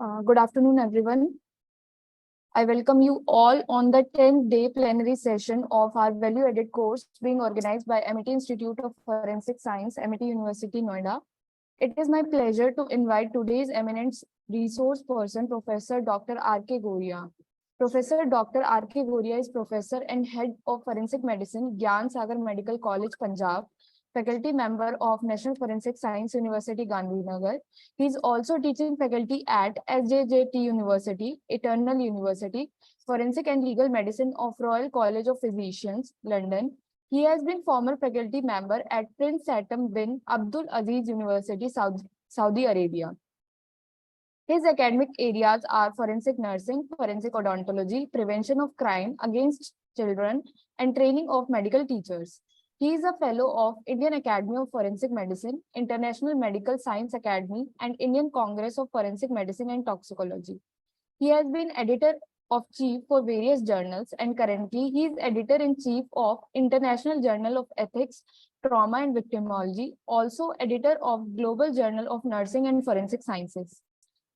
Good afternoon, everyone. I welcome you all on the 10th day plenary session of our value-added course being organized by MIT Institute of Forensic Science, MIT University, Noida. It is my pleasure to invite today's eminent resource person, Professor Dr. R.K. Goria. Professor Dr. R.K. Goria is Professor and Head of Forensic Medicine, Gyan Sagar Medical College, Punjab, faculty member of National Forensic Science University, Gandhinagar. He is also teaching faculty at SJJT University, Eternal University, Forensic and Legal Medicine of Royal College of Physicians, London. He has been former faculty member at Prince Satam bin Abdul Aziz University, Saudi Arabia. His academic areas are forensic nursing, forensic odontology, prevention of crime against children, and training of medical teachers. He is a fellow of Indian Academy of Forensic Medicine, International Medical Science Academy, and Indian Congress of Forensic Medicine and Toxicology. He has been editor-in-chief for various journals, and currently he is editor-in-chief of International Journal of Ethics, Trauma and Victimology, also editor of Global Journal of Nursing and Forensic Sciences.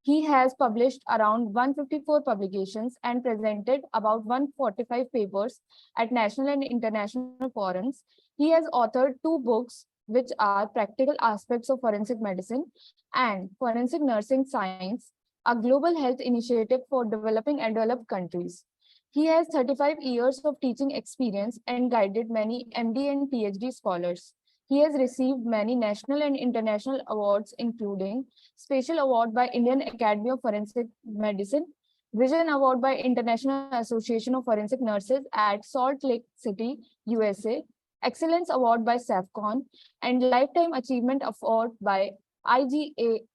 He has published around 154 publications and presented about 145 papers at national and international forums. He has authored 2 books, which are Practical Aspects of Forensic Medicine and Forensic Nursing Science, a global health initiative for developing and developed countries. He has 35 years of teaching experience and guided many MD and PhD scholars. He has received many national and international awards, including Special Award by Indian Academy of Forensic Medicine, Vision Award by International Association of Forensic Nurses at Salt Lake City, USA, Excellence Award by SAFCON, and Lifetime Achievement Award by IGH,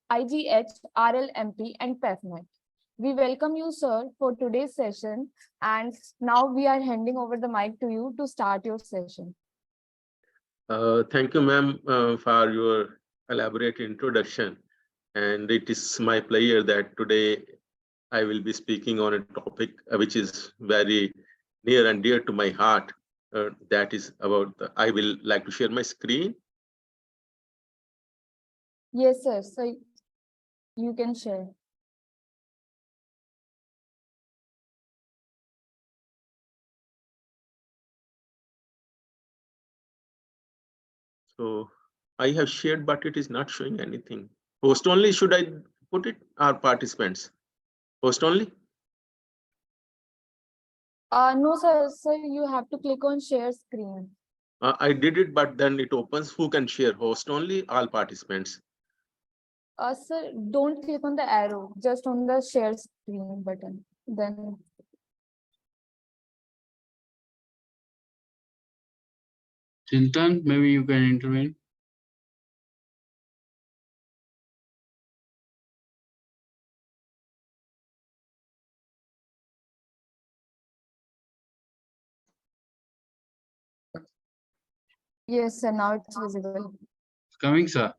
RLMP, and PEFNET. We welcome you, sir, for today's session. And now we are handing over the mic to you to start your session. Thank you, ma'am, for your elaborate introduction. And it is my pleasure that today I will be speaking on a topic which is very near and dear to my heart. That is about, I will like to share my screen. Yes, sir. So you can share. So I have shared, but it is not showing anything. Host only, should I put it, or participants? Host only? No, sir. So you have to click on share screen. I did it, but then it opens. Who can share? Host only, all participants? Sir, don't click on the arrow, just on the share screen button. Then Chintan, maybe you can intervene. yes, sir. Now it's visible. It's coming, sir.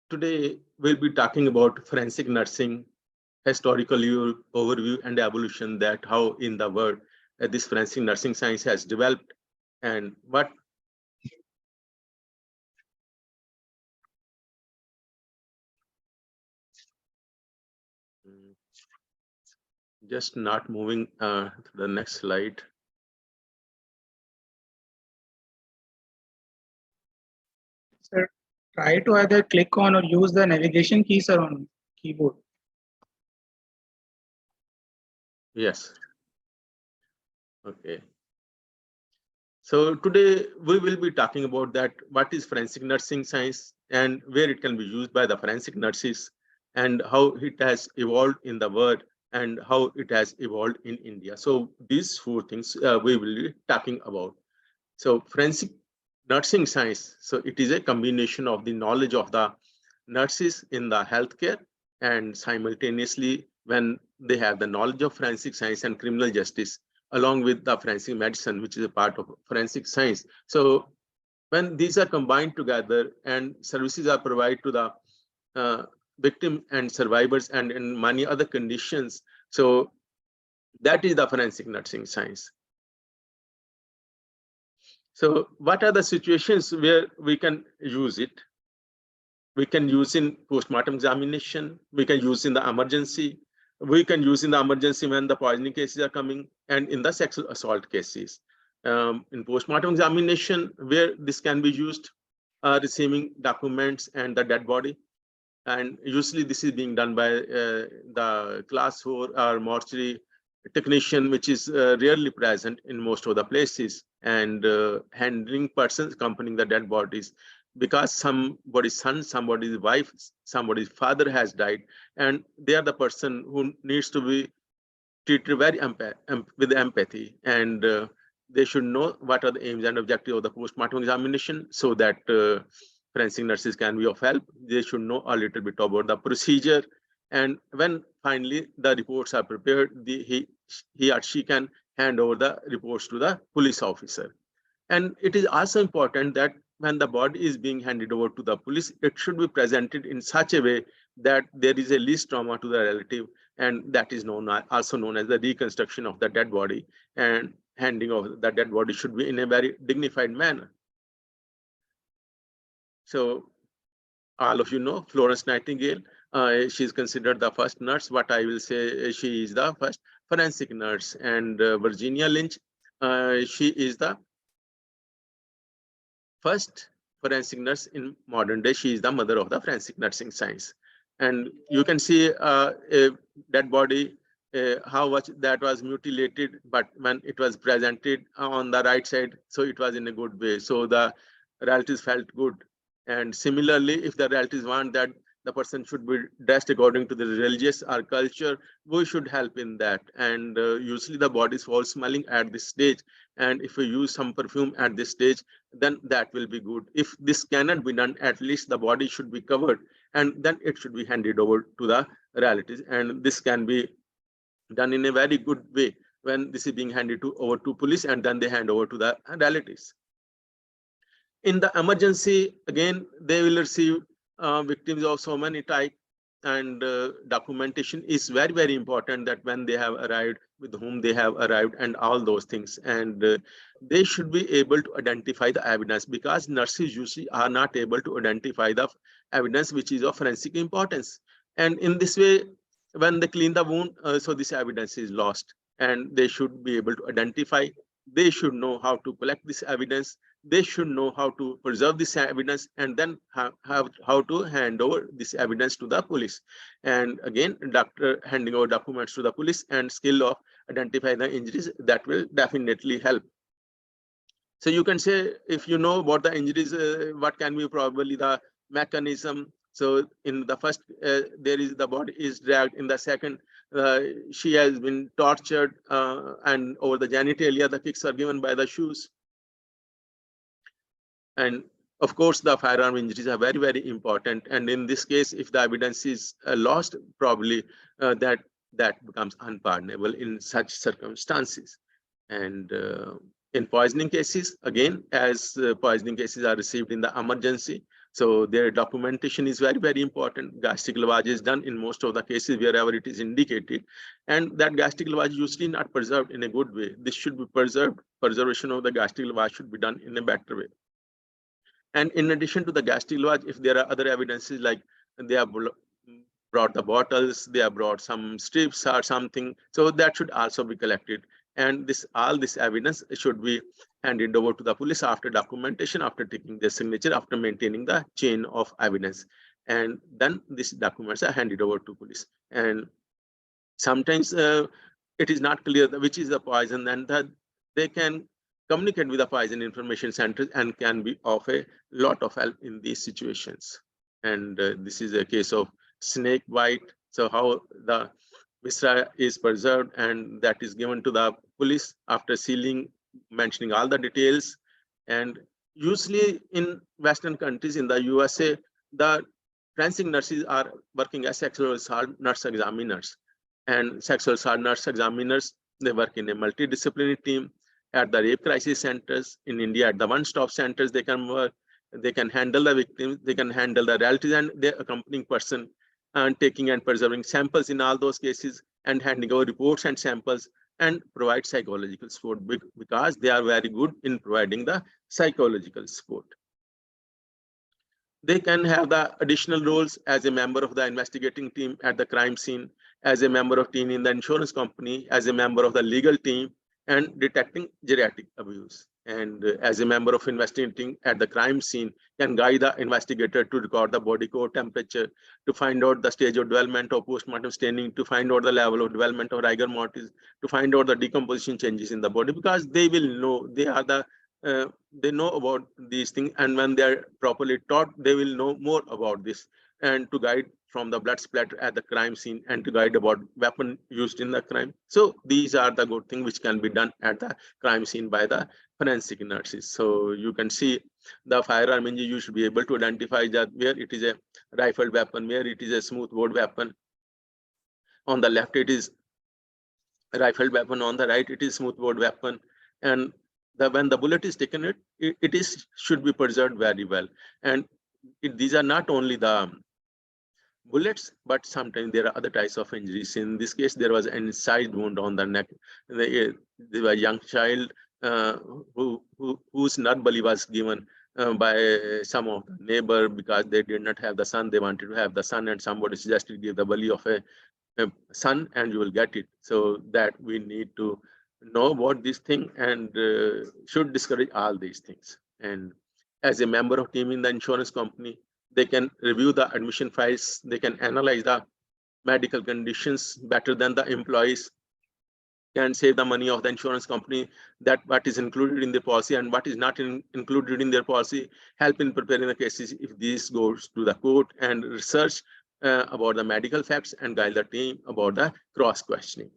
Today, we'll be talking about forensic nursing, historical overview and evolution, that how in the world this forensic nursing science has developed and what just not moving to the next slide. Sir, try to either click on or use the navigation keys on keyboard. Yes. Okay. So today we will be talking about that, what is forensic nursing science and where it can be used by the forensic nurses and how it has evolved in the world and how it has evolved in India. So these 4 things we will be talking about. So forensic nursing science, so it is a combination of the knowledge of the nurses in the healthcare and simultaneously when they have the knowledge of forensic science and criminal justice, along with the forensic medicine, which is a part of forensic science. So when these are combined together and services are provided to the victim and survivors and in many other conditions, so that is the forensic nursing science. So what are the situations where we can use it? We can use in postmortem examination, we can use in the emergency, we can use in the emergency when the poisoning cases are coming, and in the sexual assault cases. In postmortem examination, where this can be used, receiving documents and the dead body. And usually this is being done by the class 4 or mortuary technician, which is rarely present in most of the places, and handling persons accompanying the dead bodies, because somebody's son, somebody's wife, somebody's father has died, and they are the person who needs to be treated very with empathy, and they should know what are the aims and objectives of the postmortem examination, so that forensic nurses can be of help. They should know a little bit about the procedure, and when finally the reports are prepared, he or she can hand over the reports to the police officer. And it is also important that when the body is being handed over to the police, it should be presented in such a way that there is a least trauma to the relative, and that is also known as the reconstruction of the dead body, and handing of the dead body should be in a very dignified manner. So all of you know Florence Nightingale. She is considered the first nurse, but I will say she is the first forensic nurse. And Virginia Lynch, she is the first forensic nurse in modern day. She is the mother of the forensic nursing science. And you can see a dead body, how much that was mutilated, but when it was presented on the right side, so it was in a good way. So the relatives felt good. And similarly, if the relatives want that the person should be dressed according to the religious or culture, we should help in that. And usually the bodies fall smelling at this stage. And if we use some perfume at this stage, then that will be good. If this cannot be done, at least the body should be covered, and then it should be handed over to the relatives. And this can be done in a very good way when this is being handed over to police, and then they hand over to the relatives. In the emergency, again, they will receive victims of so many types, and documentation is very, very important, that when they have arrived, with whom they have arrived, and all those things. And they should be able to identify the evidence, because nurses usually are not able to identify the evidence which is of forensic importance. And in this way, when they clean the wound, so this evidence is lost, and they should be able to identify. They should know how to collect this evidence. They should know how to preserve this evidence, and then how to hand over this evidence to the police. And again, doctor handing over documents to the police and skill of identifying the injuries, that will definitely help. So you can say, if you know about the injuries, what can be probably the mechanism. So in the first, there is the body is dragged. In the second, she has been tortured, and over the genitalia, the kicks are given by the shoes. And of course, the firearm injuries are very, very important. And in this case, if the evidence is lost, probably that becomes unpardonable in such circumstances. And in poisoning cases, again, as poisoning cases are received in the emergency, so their documentation is very, very important. Gastric lavage is done in most of the cases wherever it is indicated. And that gastric lavage is usually not preserved in a good way. This should be preserved. Preservation of the gastric lavage should be done in a better way. And in addition to the gastric lavage, if there are other evidences, like they have brought the bottles, they have brought some strips or something, so that should also be collected. And all this evidence should be handed over to the police after documentation, after taking their signature, after maintaining the chain of evidence. And then these documents are handed over to police. And sometimes it is not clear which is the poison, and that they can communicate with the poison information centers and can be of a lot of help in these situations. And this is a case of snake bite. So how the viscera is preserved, and that is given to the police after sealing, mentioning all the details. And usually in Western countries, in the USA, the forensic nurses are working as sexual assault nurse examiners. And sexual assault nurse examiners They work in a multidisciplinary team at the rape crisis centers in India. At the one-stop centers, they can work. They can handle the victims. They can handle the relatives and the accompanying person, and taking and preserving samples in all those cases, and handing over reports and samples, and provide psychological support because they are very good in providing the psychological support. They can have the additional roles as a member of the investigating team at the crime scene, as a member of team in the insurance company, as a member of the legal team, and detecting geriatric abuse. And as a member of investigating at the crime scene, can guide the investigator to record the body core temperature, to find out the stage of development of postmortem staining, to find out the level of development of rigor mortis, to find out the decomposition changes in the body, because they will know, they are the they know about these things, and when they are properly taught, they will know more about this, and to guide from the blood splatter at the crime scene, and to guide about weapon used in the crime. So these are the good things which can be done at the crime scene by the forensic nurses. So you can see the firearm injury, you should be able to identify that where it is a rifled weapon, where it is a smoothbore weapon. On the left, it is a rifled weapon. On the right, it is smoothbore weapon. And when the bullet is taken, it should be preserved very well. And these are not only the bullets, but sometimes there are other types of injuries. In this case, there was an inside wound on the neck. There was a young child whose nut bully was given by some of the neighbor because they did not have the son. They wanted to have the son, and somebody suggested give the bully of a son and you will get it. So that we need to know about this thing, and should discourage all these things. And as a member of team in the insurance company, they can review the admission files, they can analyze the medical conditions better than the employees, can save the money of the insurance company, that what is included in the policy and what is not included in their policy, help in preparing the cases if this goes to the court, and research about the medical facts, and guide the team about the cross questioning.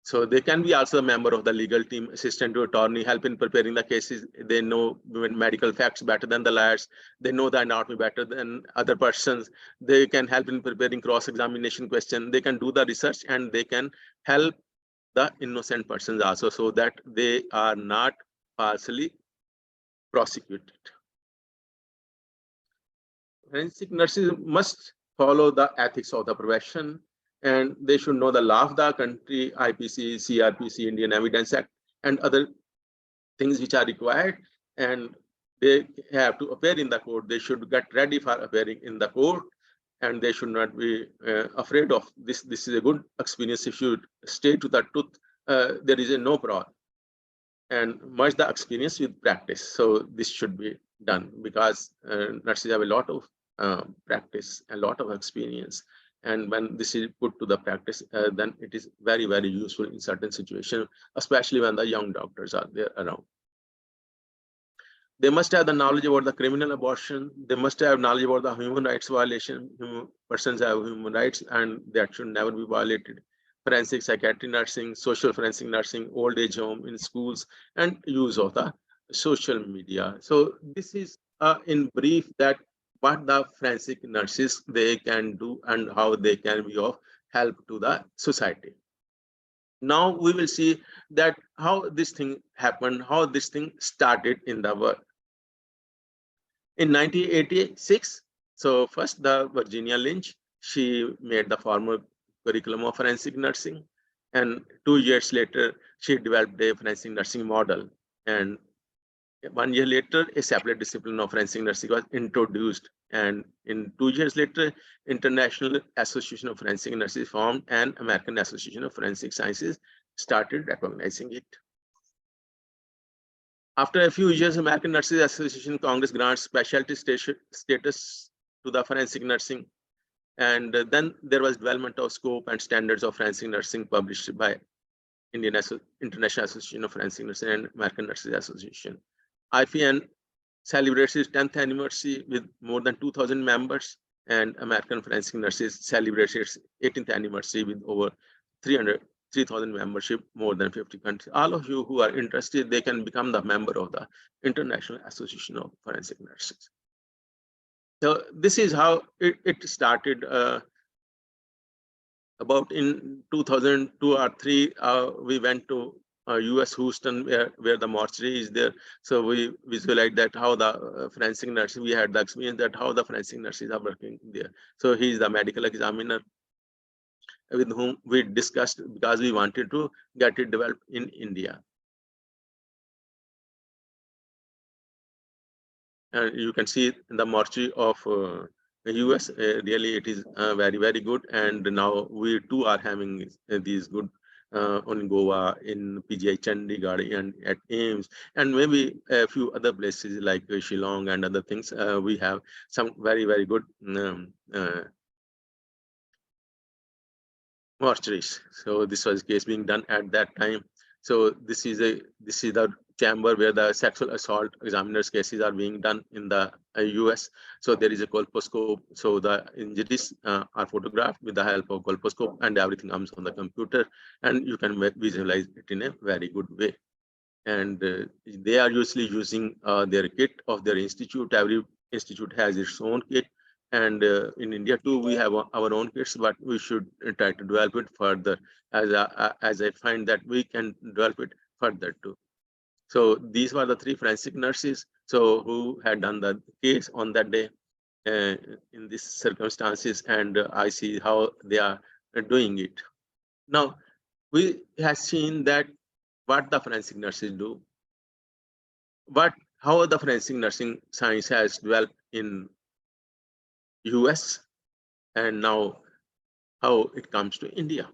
So they can be also a member of the legal team, assistant to attorney, help in preparing the cases. They know medical facts better than the lawyers. They know the anatomy better than other persons. They can help in preparing cross-examination question. They can do the research, and they can help the innocent persons also, so that they are not falsely prosecuted. Forensic nurses must follow the ethics of the profession, and they should know the law of the country, IPC, CRPC, Indian Evidence Act, and other things which are required. And they have to appear in the court. They should get ready for appearing in the court, and they should not be afraid of this. This is a good experience. If you stay to the truth, there is no problem. And merge the experience with practice. So this should be done, because nurses have a lot of practice, a lot of experience. And when this is put to the practice, then it is very, very useful in certain situations, especially when the young doctors are there around. They must have the knowledge about the criminal abortion. They must have knowledge about the human rights violation. Persons have human rights, and that should never be violated. Forensic psychiatry nursing, social forensic nursing, old age home, in schools, and use of the social media. So this is in brief that what the forensic nurses they can do and how they can be of help to the society. Now we will see that how this thing happened, how this thing started in the world. In 1986, so first the Virginia Lynch, she made the formal curriculum of forensic nursing, and 2 years later she developed a forensic nursing model, and 1 year later a separate discipline of forensic nursing was introduced, and in 2 years later International Association of Forensic Nurses formed, and American Association of Forensic Sciences started recognizing it. After a few years, American Nurses Association Congress grants specialty status to the forensic nursing, and then there was development of scope and standards of forensic nursing published by International Association of Forensic Nursing and American Nurses Association. IFN celebrates its 10th anniversary with more than 2,000 members, and American Forensic Nurses celebrates its 18th anniversary with over 3,000 membership, more than 50 countries. All of you who are interested, they can become the member of the International Association of Forensic Nurses. So this is how it started. About in 2002 or 3, we went to US Houston, where the mortuary is there. So we visualized that how the forensic nurse, we had the experience that how the forensic nurses are working there. So he is the medical examiner with whom we discussed, because we wanted to get it developed in India. And you can see the mortuary of the US, really it is very, very good. And now we too are having these good on Goa, in PGI Chandigarh, and at AIIMS, and maybe a few other places like Shillong and other things. We have some very, very good mortuaries. So this was case being done at that time. So this is the chamber where the sexual assault examiners cases are being done in the US. So there is a colposcope. So the injuries are photographed with the help of colposcope, and everything comes on the computer, and you can visualize it in a very good way. And they are usually using their kit of their institute. Every institute has its own kit. And in India too, we have our own kits, but we should try to develop it further, as I find that we can develop it further too. So these were the 3 forensic nurses, so who had done the case on that day in these circumstances, and I see how they are doing it. Now, we have seen that what the forensic nurses do, how the forensic nursing science has developed in US, and now how it comes to India.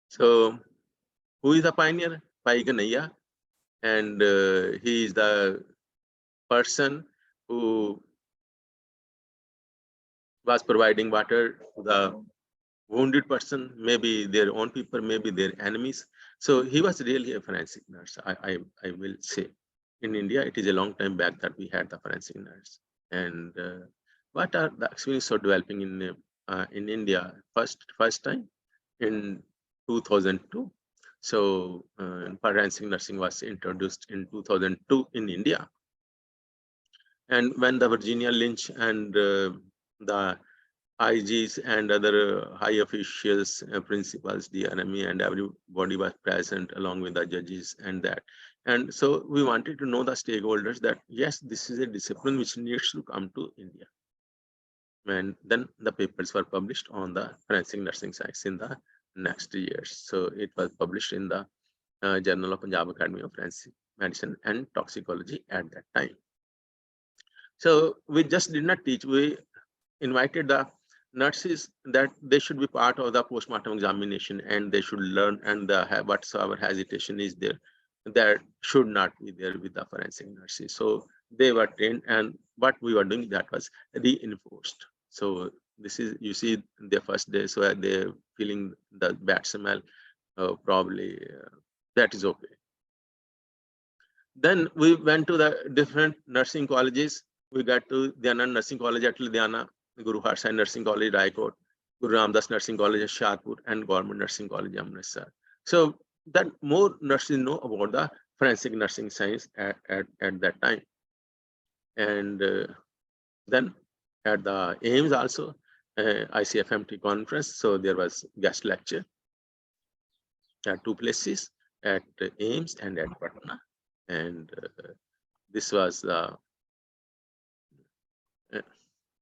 So who is the pioneer? Pai Ganaiya, and he is the person who was providing water to the wounded person, maybe their own people, maybe their enemies. So he was really a forensic nurse, I will say. In India, it is a long time back that we had the forensic nurse. And what are the experience of developing in India? First time in 2002. So forensic nursing was introduced in 2002 in India. And when the Virginia Lynch and the IGs and other high officials, principals, the enemy, and everybody was present along with the judges and that. And so we wanted to know the stakeholders that, yes, this is a discipline which needs to come to India. And then the papers were published on the forensic nursing science in the next years. So it was published in the Journal of Punjab Academy of Forensic Medicine and Toxicology at that time. So we just did not teach, we invited the nurses that they should be part of the postmortem examination, and they should learn, and whatsoever hesitation is there, that should not be there with the forensic nurses. So they were trained, and what we were doing, that was reinforced. So this is, you see, their first day, so they're feeling the bad smell, probably that is okay. Then we went to the different nursing colleges. We got to Dhyana Nursing College at Ludhiana, Guru Har Sai Nursing College, Raipur, Guru Ramdas Nursing College, Shahpur, and Government Nursing College, Amritsar. So that more nurses know about the forensic nursing science at that time. And then at the AIIMS also, ICFMT conference, so there was guest lecture at 2 places, at AIIMS and at Patna. And this was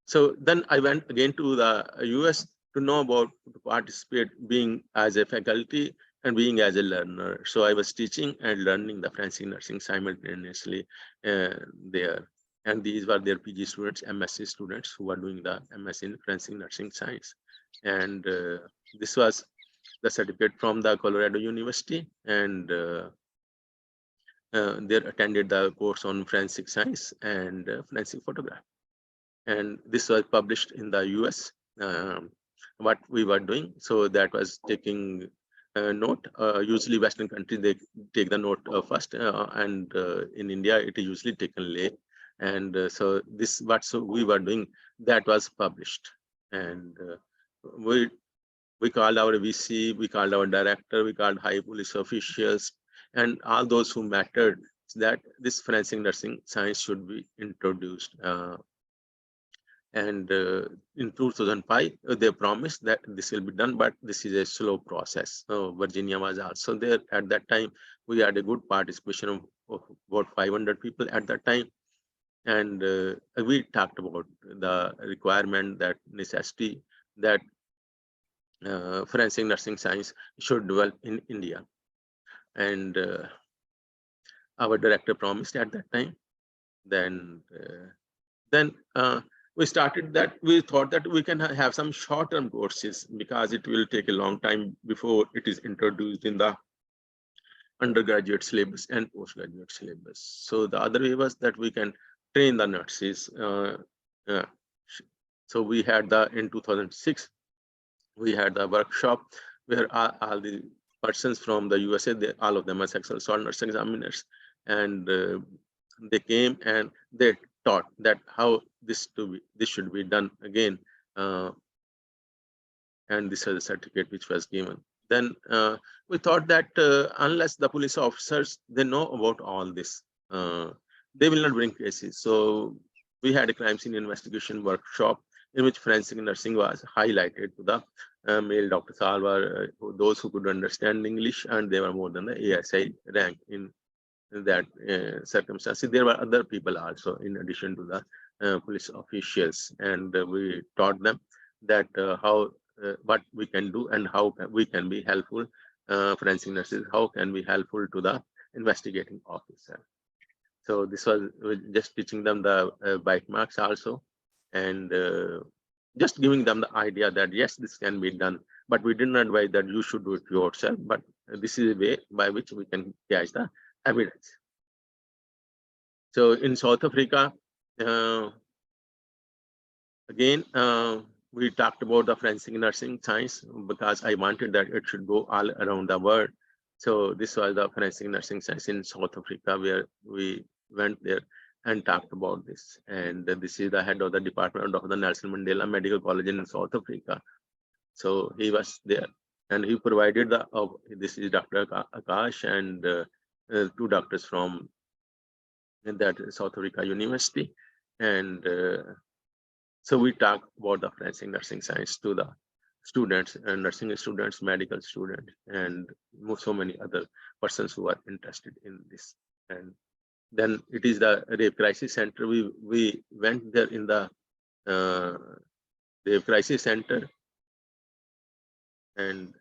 so then I went again to the US to know about, to participate, being as a faculty and being as a learner. So I was teaching and learning the forensic nursing simultaneously there. And these were their PG students, MSc students, who were doing the MS in forensic nursing science. And this was the certificate from the Colorado University, and they attended the course on forensic science and forensic photography. And this was published in the US, what we were doing. So that was taking note. Usually Western countries, they take the note first, and in India, it is usually taken late. And so this, what we were doing, that was published. And we called our VC, we called our director, we called high police officials, and all those who mattered. that this forensic nursing science should be introduced. And in 2005, they promised that this will be done, but this is a slow process. So Virginia was also there at that time. We had a good participation of about 500 people at that time. And we talked about the requirement, that necessity, that forensic nursing science should develop in India. And our director promised at that time. Then we started that. We thought that we can have some short-term courses, because it will take a long time before it is introduced in the undergraduate syllabus and postgraduate syllabus. So the other way was that we can train the nurses. So we had in 2006, we had the workshop where all the persons from the USA, all of them are sexual assault nursing examiners, and they came and they taught that how this should be done again, and this was a certificate which was given. Then we thought that unless the police officers, they know about all this, they will not bring cases. So we had a crime scene investigation workshop in which forensic nursing was highlighted to the male doctors, all were those who could understand English, and they were more than the ASI rank in that circumstances. There were other people also in addition to the police officials, and we taught them that how what we can do and how we can be helpful. Forensic nurses, how can be helpful to the investigating officer. So this was just teaching them the bite marks also, and just giving them the idea that yes, this can be done, but we didn't advise that you should do it yourself, but this is a way by which we can catch the evidence. So in South Africa, again, we talked about the forensic nursing science, because I wanted that it should go all around the world. So this was the forensic nursing science in South Africa, where we went there and talked about this. And this is the head of the department of the Nelson Mandela Medical College in South Africa. So he was there, and he provided the, this is Dr. Akash and two doctors from that South Africa University. And so we talked about the forensic nursing science to the students, and nursing students, medical students, and so many other persons who are interested in this. And then it is the rape crisis center. We went there in the rape crisis center, and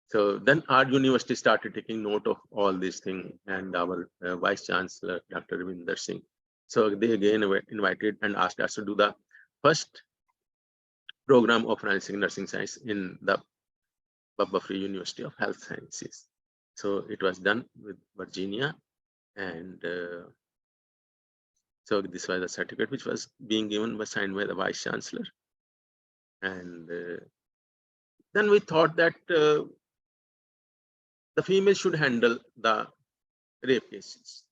so then our university started taking note of all these things, and our vice chancellor, Dr. Ravinder Singh. So they again invited and asked us to do the first program of forensic nursing science in the Baba Free University of Health Sciences. So it was done with Virginia, and so this was a certificate which was being given, was signed by the vice chancellor. And then we thought that the female should handle the rape cases,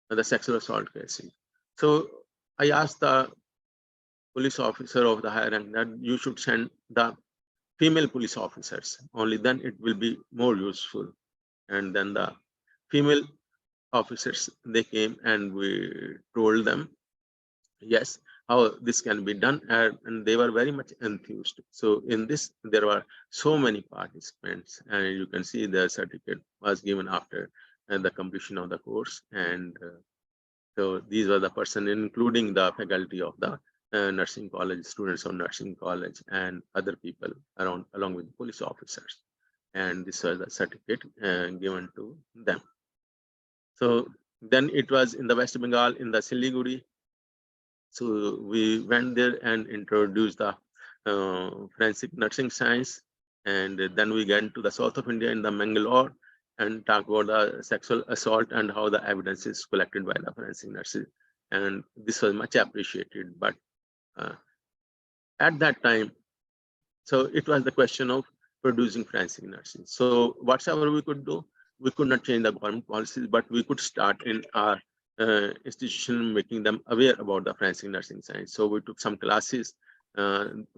the sexual assault cases. So I asked the police officer of the higher rank that you should send the female police officers, only then it will be more useful. And then the female officers, they came, and we told them yes, how this can be done, and they were very much enthused. So in this, there were so many participants, and you can see the certificate was given after the completion of the course. And so these were the person, including the faculty of the nursing college, students of nursing college, and other people around, along with the police officers. And this was the certificate given to them. So then it was in the West Bengal, in the Siliguri. So we went there and introduced the forensic nursing science. And then we went to the south of India in the Mangalore and talk about the sexual assault and how the evidence is collected by the forensic nurses. And this was much appreciated. But at that time, so it was the question of producing forensic nurses. So whatever we could do, we could not change the government policies, but we could start in our institution, making them aware about the forensic nursing science. So we took some classes.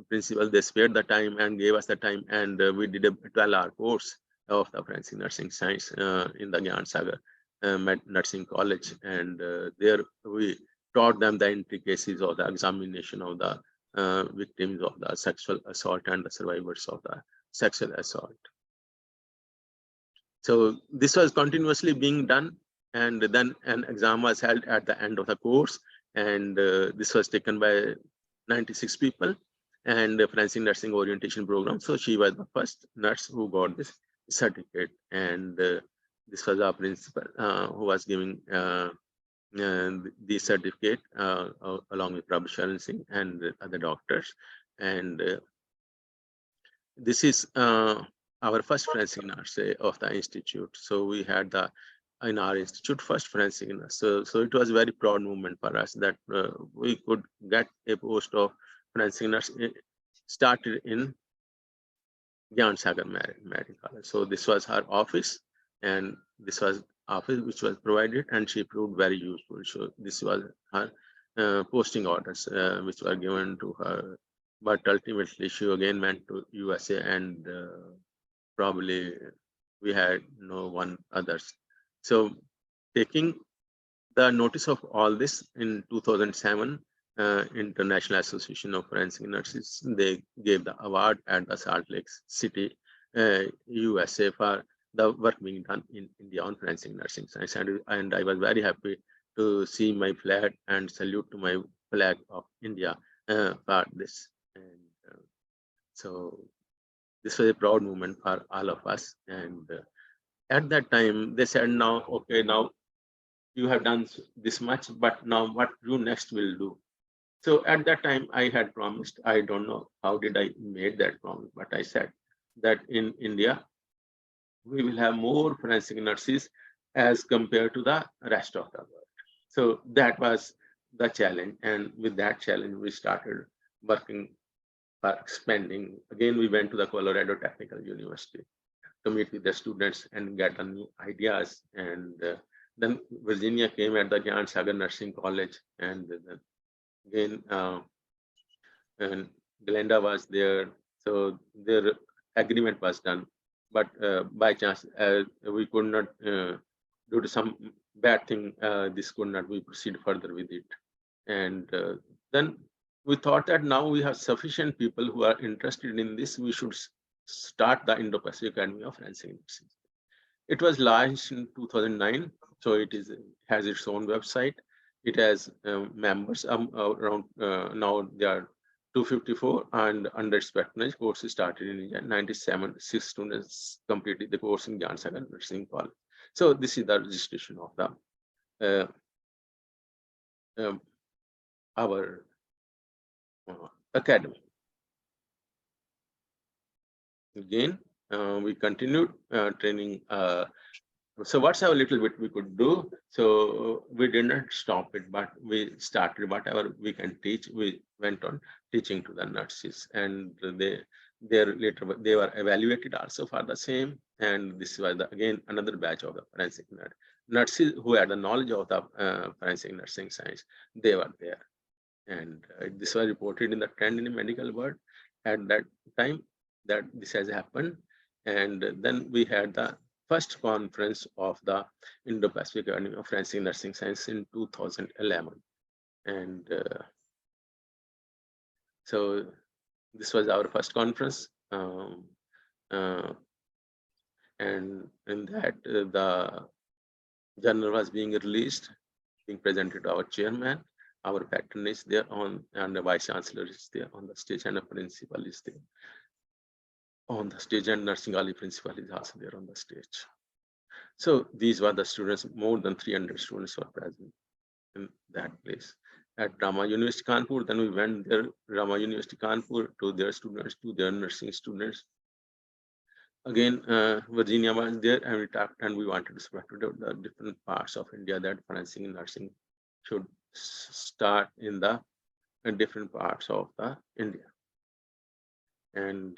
Principal, they spared the time and gave us the time, and we did a 12-hour course of the forensic nursing science in the Gyan Sagar Nursing College, and there we taught them the intricacies of the examination of the victims of the sexual assault and the survivors of the sexual assault. So this was continuously being done, and then an exam was held at the end of the course, and this was taken by 96 people, and the forensic nursing orientation program. So she was the first nurse who got this certificate, and this was our principal who was giving the certificate along with Prabhu Sharan Singh and the other doctors. And this is our first forensic nurse of the institute. So we had the in our institute first forensic nurse. So it was a very proud moment for us that we could get a post of forensic nurse started in Gyan Sagar Medical College. So this was her office, and this was office which was provided, and she proved very useful. So this was her posting orders which were given to her, but ultimately she again went to USA, and probably we had no one others. So taking the notice of all this in 2007, International Association of Forensic Nurses, they gave the award at the Salt Lake City, USA, for the work being done in India on forensic nursing science. And I was very happy to see my flag and salute to my flag of India for this. And so this was a proud moment for all of us. And at that time, they said, now, okay, now you have done this much, but now what you next will do? So at that time, I had promised, I don't know how did I made that promise, but I said that in India, we will have more forensic nurses as compared to the rest of the world. So that was the challenge. And with that challenge, we started working for expanding. Again, we went to the Colorado Technical University to meet with the students and get new ideas. And then Virginia came at the Gyan Sagar Nursing College, and then again, and Glenda was there. So their agreement was done. But by chance, we could not, due to some bad thing, this could not be proceed further with it. And then we thought that now we have sufficient people who are interested in this, we should start the Indo-Pacific Academy of Forensic Nursing. It was launched in 2009, so it has its own website. It has members around, now there are 254, and under its patronage, courses started in India. 97 students completed the course in Gyan Sagar Nursing College. So this is the registration of the our academy. Again, we continued training. So what's a little bit we could do? So we did not stop it, but we started whatever we can teach. We went on teaching to the nurses, and they later they were evaluated also for the same. And this was again another batch of the forensic nurses who had the knowledge of the forensic nursing science. They were there, and this was reported in the trend in the medical world at that time that this has happened. And then we had the first conference of the Indo-Pacific Academy of Forensic Nursing Science in 2011. And so this was our first conference. And in that, the journal was being released, being presented to our chairman. Our patron is there on, and the vice chancellor is there on the stage, and the principal is there on the stage, and nursing college principal is also there on the stage. So these were the students, more than 300 students were present in that place. At Rama University Kanpur, then we went there, Rama University Kanpur, to their students, to their nursing students. Again, Virginia was there, and we talked, and we wanted to spread to the different parts of India that forensic nursing should start in the different parts of the India. And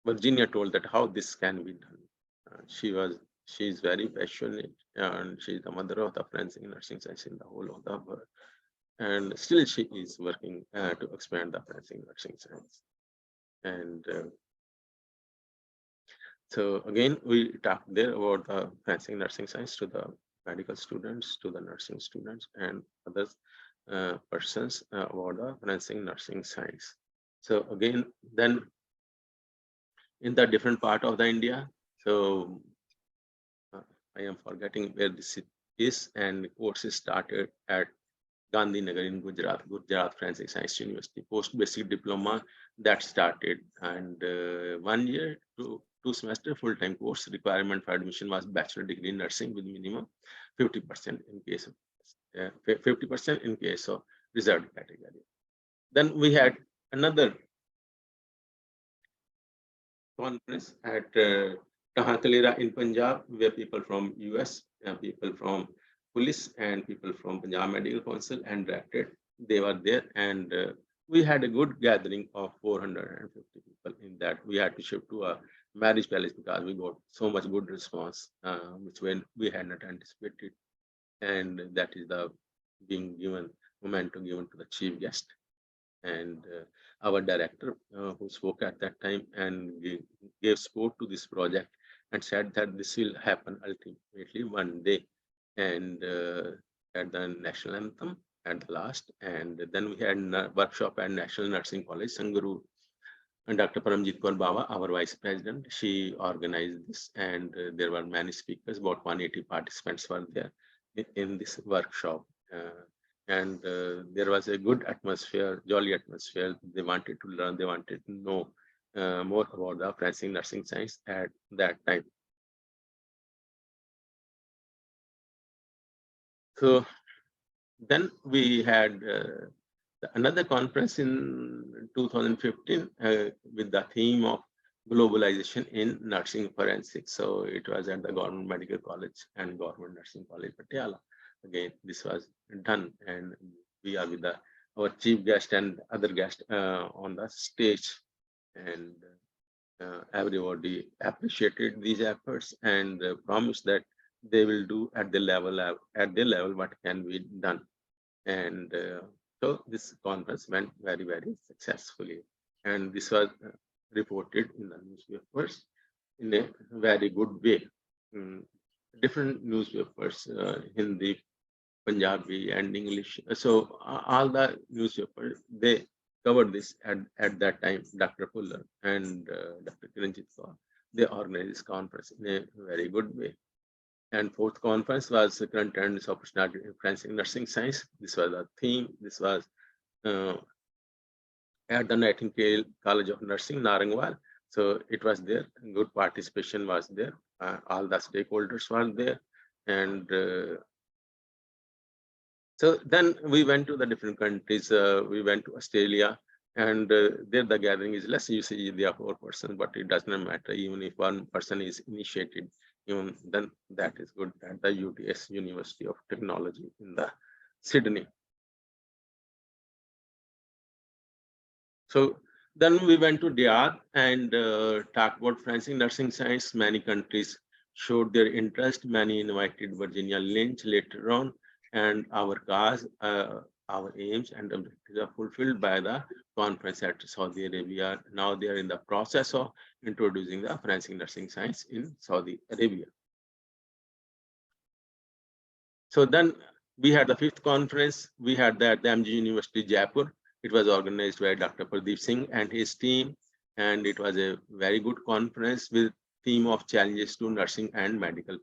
Virginia told that how this can be done. She's very passionate, and she's the mother of the forensic nursing science in the whole of the world. And still she is working to expand the forensic nursing science. And So again, we talked there about the forensic nursing science to the medical students, to the nursing students, and other persons about the forensic nursing science. So again, then in the different part of the India, so I am forgetting where this is, and courses started at Gandhinagar in Gujarat, Gujarat Forensic Science University, post-basic diploma that started, and 1 year to 2 semester full-time course. Requirement for admission was bachelor degree in nursing with minimum 50% in case of 50% in case of reserved category. Then we had another conference at Tahakalera in Punjab, where people from US, people from police, and people from Punjab Medical Council and directed, they were there, and we had a good gathering of 450 people in that. We had to shift to a marriage palace because we got so much good response, which when we had not anticipated, and that is the being given momentum given to the chief guest. And our director who spoke at that time and gave support to this project and said that this will happen ultimately one day, and at the national anthem at the last, and then we had a workshop at National Nursing College, Sangaru, and Dr. Paramjit Kaur Baba, our vice president, she organized this, and there were many speakers, about 180 participants were there in this workshop. And there was a good atmosphere, jolly atmosphere. They wanted to learn, they wanted to know more about the forensic nursing science at that time. So then we had another conference in 2015 with the theme of globalization in nursing forensics. So it was at the Government Medical College and Government Nursing College, Patiala. Again, this was done, and we are with our chief guest and other guest on the stage, and everybody appreciated these efforts and promised that they will do at their level what can be done. And so this conference went very, very successfully, and this was reported in the newspapers in a very good way. Different newspapers, Hindi, Punjabi, and English. So all the newspapers, they covered this at that time. Dr. Fuller and Dr. Kiranjit Kaur, they organized this conference in a very good way. And fourth conference was current trends of forensic nursing science. This was a theme. This was at the Nightingale College of Nursing, Narangwal. So it was there. Good participation was there. All the stakeholders were there, and so then we went to the different countries. We went to Australia, and there the gathering is less. You see, there are 4 persons, but it does not matter. Even if one person is initiated, even then that is good at the UTS, University of Technology in the Sydney. So then we went to Riyadh and talked about forensic nursing science. Many countries showed their interest. Many invited Virginia Lynch later on, and our cause, our aims and objectives are fulfilled by the conference at Saudi Arabia. Now they are in the process of introducing the forensic nursing science in Saudi Arabia. So then we had the 5th conference. We had that at the MG University, Jaipur. It was organized by Dr. Pradeep Singh and his team, and it was a very good conference with theme of challenges to nursing and medical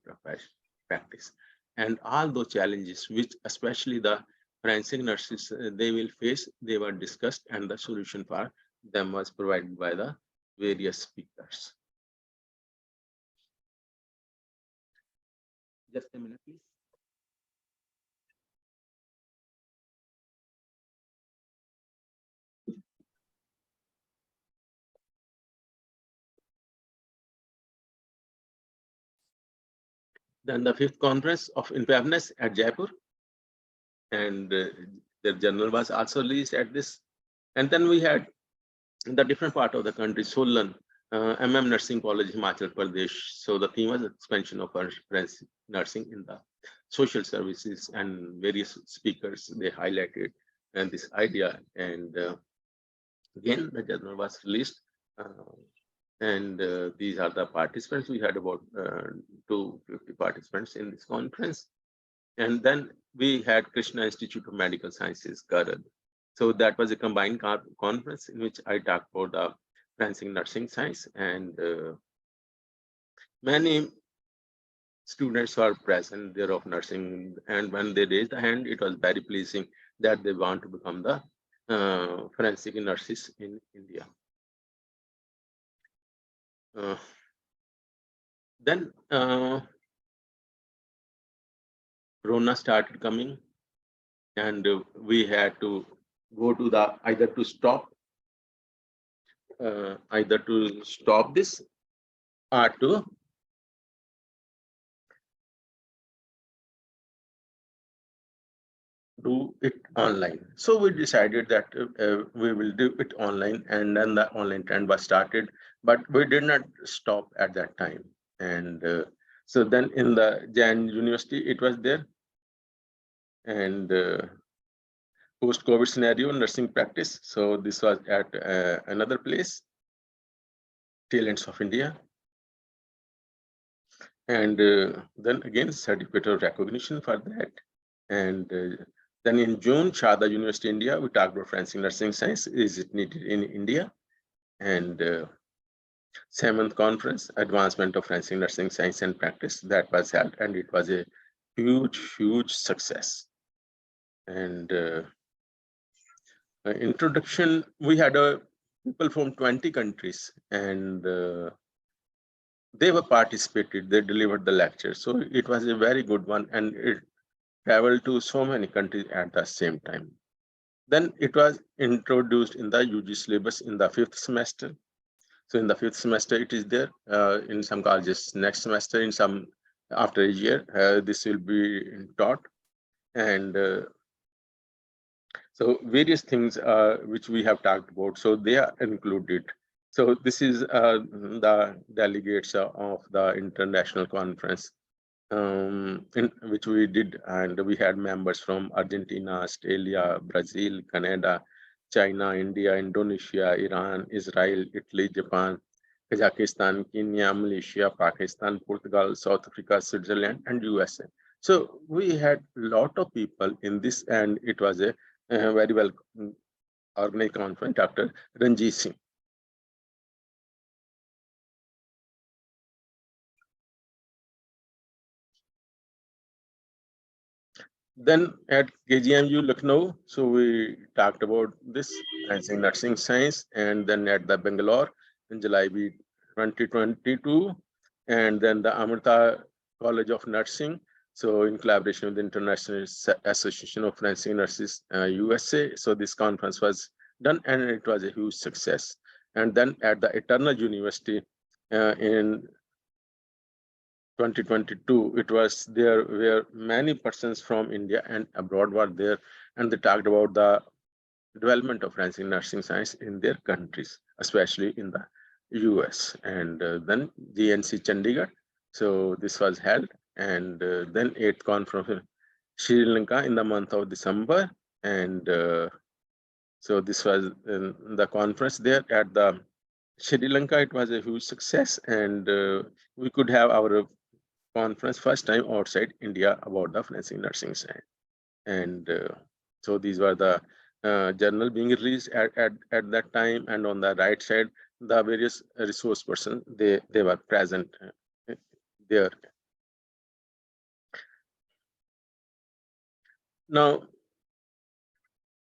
practice. And all those challenges, which especially the forensic nurses they will face, they were discussed, and the solution for them was provided by the various speakers. Just a minute, please. Then the 5th conference of preparedness at Jaipur, and the journal was also released at this. And then we had in the different part of the country, Solan, MM Nursing College, Himachal Pradesh. So the theme was expansion of forensic nursing in the social services, and various speakers, they highlighted and this idea. And again, the journal was released. And these are the participants. We had about 250 participants in this conference. And then we had Krishna Institute of Medical Sciences, Karad. So that was a combined conference in which I talked about the forensic nursing science, and many students were present there of nursing. And when they raised the hand, it was very pleasing that they want to become the forensic nurses in India. Then Corona started coming, and we had to go to the either to stop this or to do it online. So we decided that we will do it online, and then the online trend was started, but we did not stop at that time. And so then in the Jain University, it was there. And post-COVID scenario, nursing practice. So this was at another place, Talents of India. And then again, certificate of recognition for that. And then in June, Sharda University, India, we talked about forensic nursing science. Is it needed in India? And 7th conference, advancement of forensic nursing science and practice, that was held, and it was a huge success. And introduction, we had people from 20 countries, and they were participated, they delivered the lecture. So it was a very good one, and it traveled to so many countries at the same time. Then it was introduced in the UG syllabus in the 5th semester. So in the 5th semester, it is there. In some colleges, next semester, in some after a year, this will be taught. And so various things which we have talked about, so they are included. So this is the delegates of the international conference in which we did, and we had members from Argentina, Australia, Brazil, Canada, China, India, Indonesia, Iran, Israel, Italy, Japan, Kazakhstan, Kenya, Malaysia, Pakistan, Portugal, South Africa, Switzerland, and USA. So we had a lot of people in this, and it was a very well organized conference. Dr. Ranjit Singh. Then at KGMU Lucknow, so we talked about this nursing science, and then at the Bangalore in July 2022, and then the Amrita College of Nursing. So in collaboration with the International Association of Forensic Nurses, USA. So this conference was done, and it was a huge success. And then at the Eternal University in 2022, it was there where many persons from India and abroad were there, and they talked about the development of forensic nursing science in their countries, especially in the US. And then GNC Chandigarh. So this was held, and then 8th conference in Sri Lanka in the month of December. And so this was the conference there at the Sri Lanka. It was a huge success, and we could have our conference first time outside India about the forensic nursing science. And so these were the journal being released at that time. And on the right side, the various resource persons, they were present there. Now,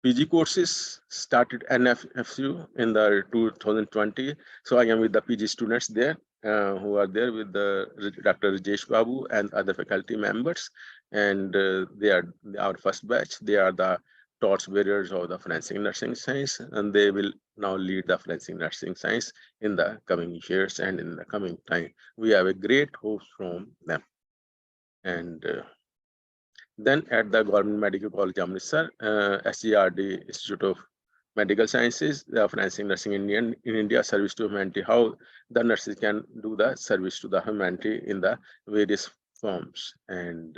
PG courses started NFSU in the 2020. So I am with the PG students there who are there with the Dr. Rajesh Babu and other faculty members. And they are our first batch. They are the torch bearers of the forensic nursing science, and they will now lead the forensic nursing science in the coming years and in the coming time. We have a great hope from them. And then at the Government Medical College Amritsar, SGRD, Institute of Medical Sciences, the forensic nursing in India, service to humanity, how the nurses can do the service to the humanity in the various forms. And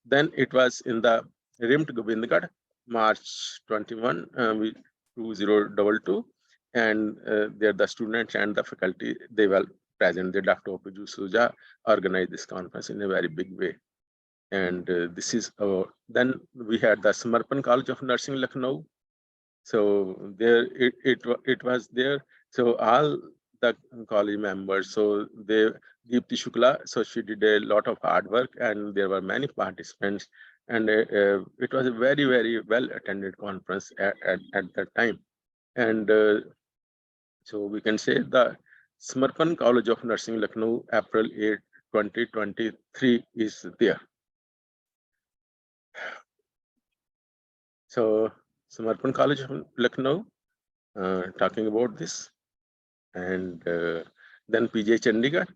then it was in the RIMT Govindgarh, March 21, 2022. and there the students and the faculty, they were present. The Dr. O.P. D'Souza organized this conference in a very big way. And this is then we had the Samarpan College of Nursing, Lucknow. So there it was there. So all the college members, so they Deepti Shukla, so she did a lot of hard work, and there were many participants, and it was a very, very well attended conference at that time. And so we can say the Samarpan College of Nursing, Lucknow, April 8, 2023 is there. So Samarpan College of Lucknow, talking about this. And then PJ Chandigarh,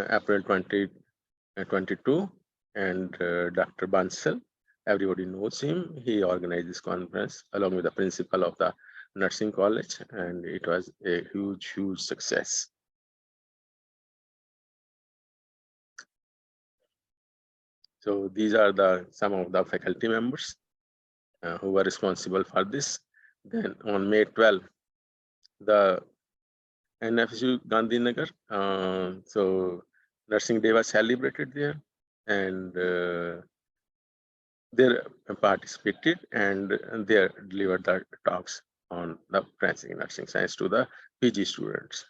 April 2022, and Dr. Bansal, everybody knows him. He organized this conference along with the principal of the nursing college, and it was a huge, huge success. So these are some of the faculty members who were responsible for this. Then on May 12, the NFSU Gandhinagar, so Nursing Day was celebrated there, and they participated and they delivered the talks on the forensic nursing science to the PG students.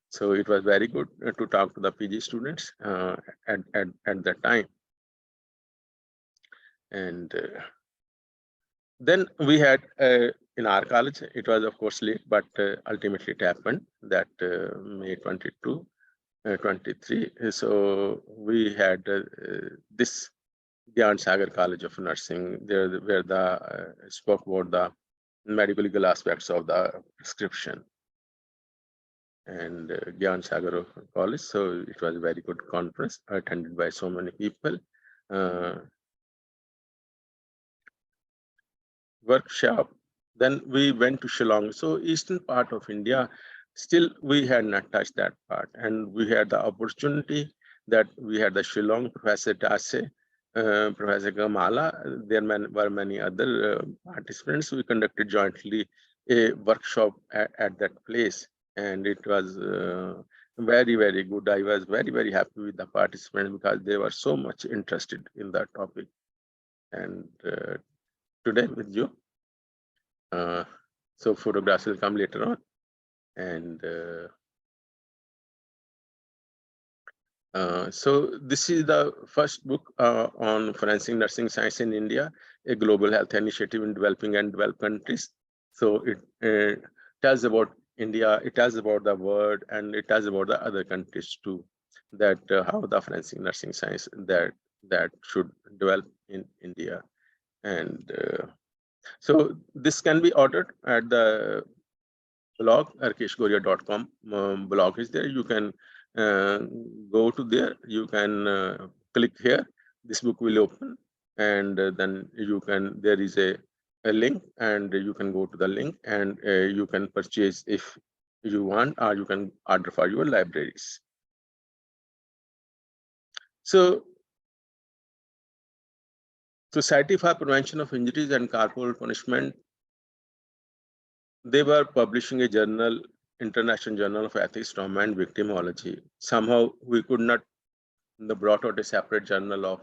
So it was very good to talk to the PG students at that time. And then we had in our college, it was of course late, but ultimately it happened that May 22, 23. So we had this Gyan Sagar College of Nursing there, where the spoke about the medical legal aspects of the prescription. And Gyan Sagar College, so it was a very good conference attended by so many people. Workshop. Then we went to Shillong. So eastern part of India, still we had not touched that part. And we had the opportunity that we had the Shillong, Professor Tase, Professor Kamala. There were many other participants. We conducted jointly a workshop at that place. And it was very, very good. I was very, very happy with the participants because they were so much interested in that topic. And today with you. So photographs will come later on. And so this is the first book on forensic nursing science in India, a global health initiative in developing and developed countries. So it tells about India, it tells about the world, and it tells about the other countries too, that how the forensic nursing science that should develop in India. And so this can be ordered at the blog, rakeshgoria.com blog is there. You can go to there, you can click here, this book will open, and then you can, there is a link, and you can go to the link, and you can purchase if you want, or you can order for your libraries. So Society for Prevention of Injuries and Corporal Punishment, they were publishing a journal, International Journal of Ethics, Trauma and Victimology. Somehow we could not brought out a separate journal of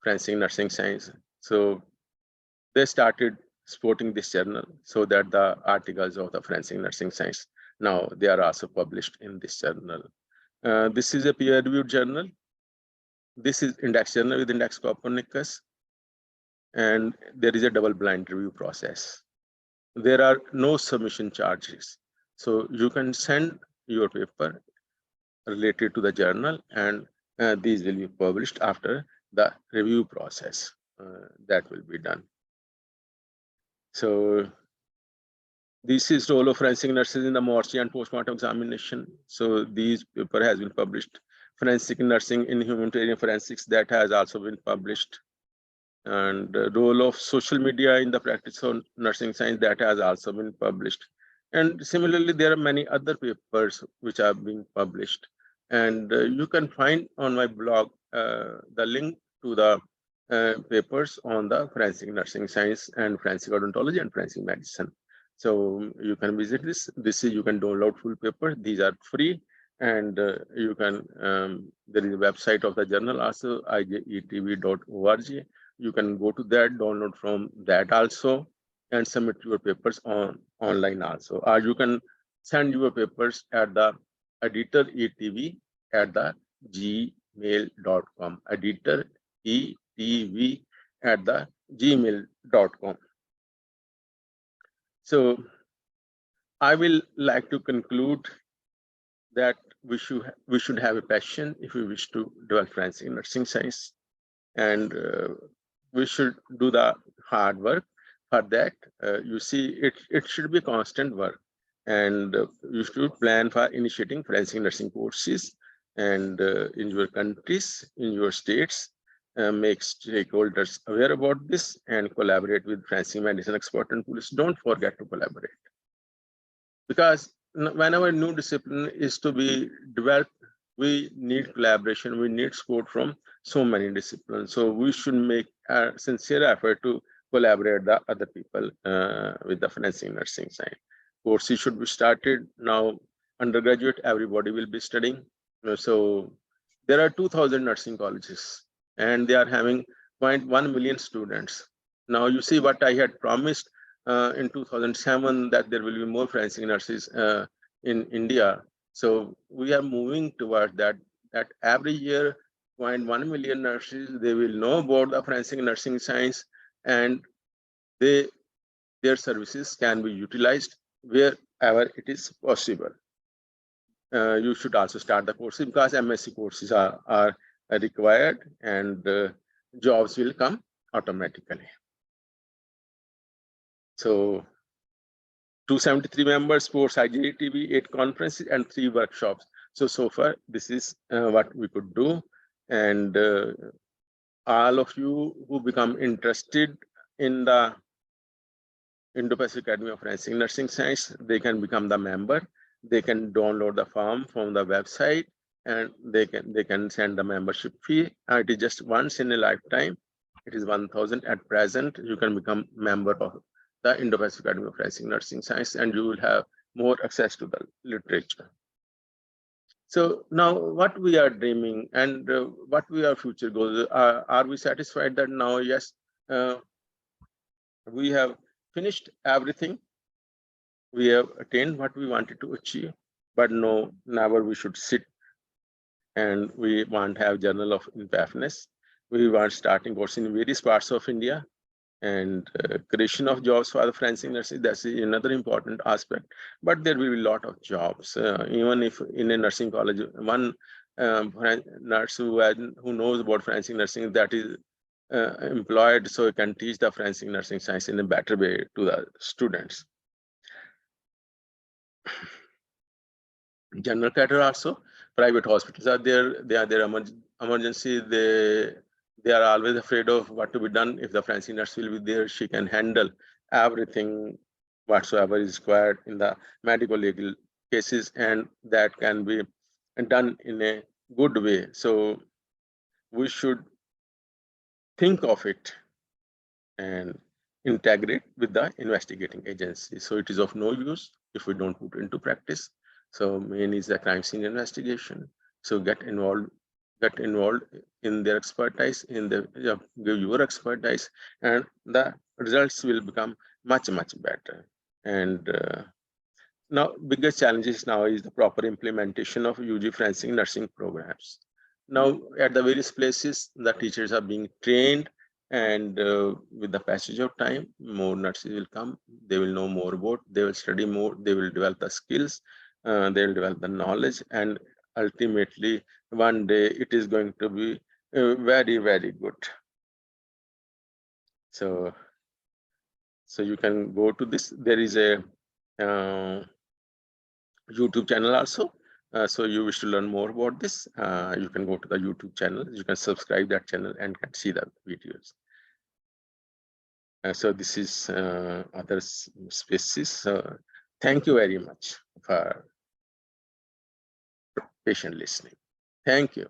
forensic nursing science. So they started supporting this journal so that the articles of the forensic nursing science, now they are also published in this journal. This is a peer-reviewed journal. This is index journal with index Copernicus, and there is a double-blind review process. There are no submission charges. So you can send your paper related to the journal, and these will be published after the review process that will be done. So this is role of forensic nurses in the mortuary and postmortem examination. So these paper has been published. Forensic nursing in humanitarian forensics, that has also been published. And the role of social media in the practice of nursing science, that has also been published. And similarly, there are many other papers which are being published. And you can find on my blog the link to the papers on the forensic nursing science and forensic odontology and forensic medicine. So you can visit this. You can download full paper. These are free, and you can. There is a website of the journal also, ijetv.org. You can go to that, download from that also, and submit your papers online also. Or you can send your papers at the editoretv@gmail.com. editoretv@gmail.com. So I will like to conclude that we should have a passion if we wish to develop forensic nursing science, and we should do the hard work. For that, you see, it should be constant work, and you should plan for initiating forensic nursing courses, and in your countries, in your states, make stakeholders aware about this, and collaborate with forensic medicine expert and police. Don't forget to collaborate, because whenever new discipline is to be developed, we need collaboration, we need support from so many disciplines. So we should make a sincere effort to collaborate the other people with the forensic nursing science. Courses should be started now. Undergraduate, everybody will be studying. So there are 2,000 nursing colleges, and they are having 0.1 million students. Now you see what I had promised in 2007, that there will be more forensic nurses in India. So we are moving towards that every year, 0.1 million nurses, they will know about the forensic nursing science, and their services can be utilized wherever it is possible. You should also start the courses, because MSc courses are required, and jobs will come automatically. So 273 members, 4 IGTV, 8 conferences, and 3 workshops. So far, this is what we could do. And all of you who become interested in the Indo-Pacific Academy of Forensic Nursing Science, they can become the member. They can download the form from the website, and they can send the membership fee. It is just once in a lifetime. It is 1,000 at present. You can become member of the Indo-Pacific Academy of Forensic Nursing Science, and you will have more access to the literature. So now what we are dreaming, and what we are future goals, are we satisfied that now, yes, we have finished everything, we have attained what we wanted to achieve, but no, never we should sit and we want to have journal of indefiniteness. We want starting course in various parts of India, and creation of jobs for the forensic nurses. That's another important aspect. But there will be a lot of jobs, even if in a nursing college, one nurse who knows about forensic nursing, that is employed, so he can teach the forensic nursing science in a better way to the students. General category also, private hospitals are there. They are their emergency. They are always afraid of what to be done. If the forensic nurse will be there, she can handle everything whatsoever is required in the medical legal cases, and that can be done in a good way. So we should think of it and integrate with the investigating agency. So it is of no use if we don't put into practice. So main is the crime scene investigation. So get involved in their expertise, give your expertise, and the results will become much better. And now biggest challenges now is the proper implementation of UG forensic nursing programs. Now at the various places, the teachers are being trained, and with the passage of time, more nurses will come. They will know more about, they will study more, they will develop the skills, they will develop the knowledge, and ultimately one day it is going to be very good. So you can go to this. There is a YouTube channel also. So you wish to learn more about this, you can go to the YouTube channel. You can subscribe that channel and can see the videos. So this is other spaces. Thank you very much for patient listening. Thank you.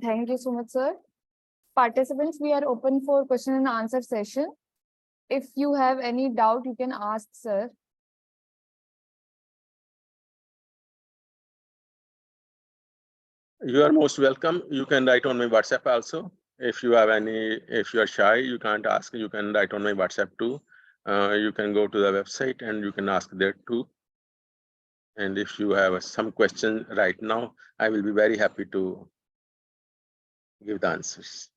Thank you so much, sir. Participants, we are open for question and answer session. If you have any doubt, you can ask, sir. You are most welcome. You can write on my WhatsApp also. If you have any, if you are shy, you can't ask, you can write on my WhatsApp too. You can go to the website and you can ask there too. And if you have some question right now, I will be very happy to give the answers.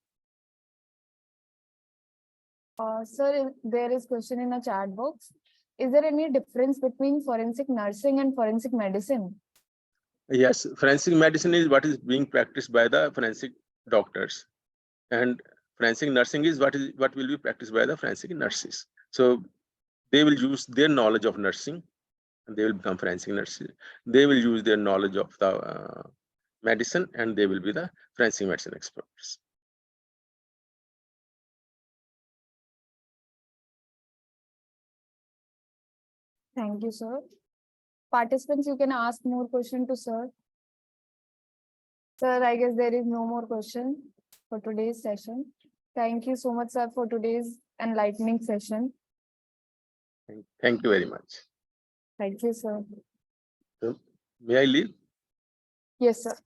Sir, there is question in a chat box. Is there any difference between forensic nursing and forensic medicine? Yes, forensic medicine is what is being practiced by the forensic doctors, and forensic nursing is what will be practiced by the forensic nurses. So they will use their knowledge of nursing, and they will become forensic nurses. They will use their knowledge of the medicine, and they will be the forensic medicine experts. Thank you, sir. Participants, you can ask more question to sir. Sir, I guess there is no more question for today's session. Thank you so much, sir, for today's enlightening session. Thank you very much. Thank you, sir. May I leave? Yes, sir.